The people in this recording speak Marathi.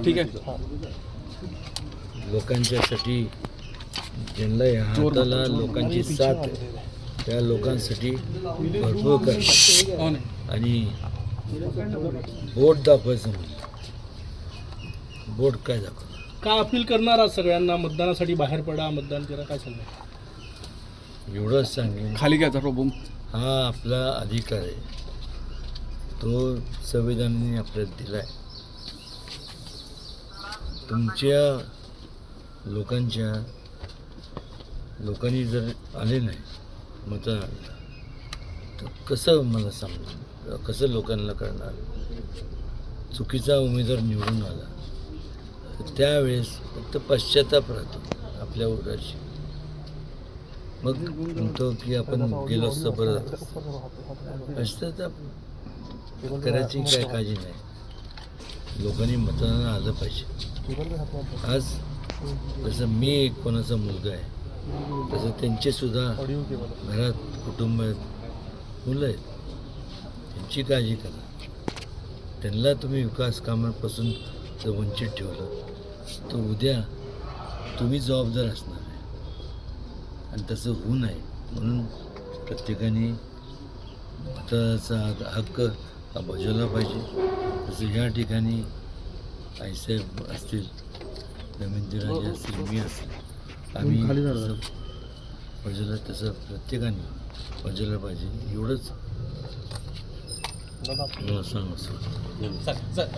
ठीक आहे. लोकांच्यासाठी ज्यांना या हाताला लोकांची साथ आहे, त्या लोकांसाठी भरपूर करणार आणि बोट दाखवायचं म्हणजे बोट काय दाखव काय अपील करणार आज सगळ्यांना मतदानासाठी बाहेर पडा, मतदान करा, काय सांगणार? एवढंच सांगेन, खाली घ्या जरा बूम. हा आपला अधिकार आहे, तो संविधानाने आपल्याला दिला आहे. तुमच्या लोकांनी जर आले नाही मतदानाला तर कसं मला समजून कसं लोकांना करणार? चुकीचा उमेदवार निवडून आला तर त्यावेळेस फक्त पश्चाताप राहतो आपल्या ओटाची. मग म्हणतो की आपण गेलो असतं बरं झालं असतं. पश्चाताप करायची काय काळजी नाही. लोकांनी मतदानाला आलं पाहिजे. आज जसं मी एक कोणाचा मुलगा आहे तसं त्यांचेसुद्धा घरात कुटुंबात मुलं आहेत. त्यांची काळजी करा. त्यांना तुम्ही विकास कामांपासून जर वंचित ठेवलं तर उद्या तुम्ही जबाबदार असणार आहे आणि तसं होऊ नये म्हणून प्रत्येकाने मतदानाचा हक्क हा बजावला पाहिजे. तसं ह्या ठिकाणी आईसाहेब असतील, रवींद्रराजे असतील, मी असेल, आम्ही बजावलं तसं प्रत्येकाने बजावलं पाहिजे. एवढंच मला सांग असं.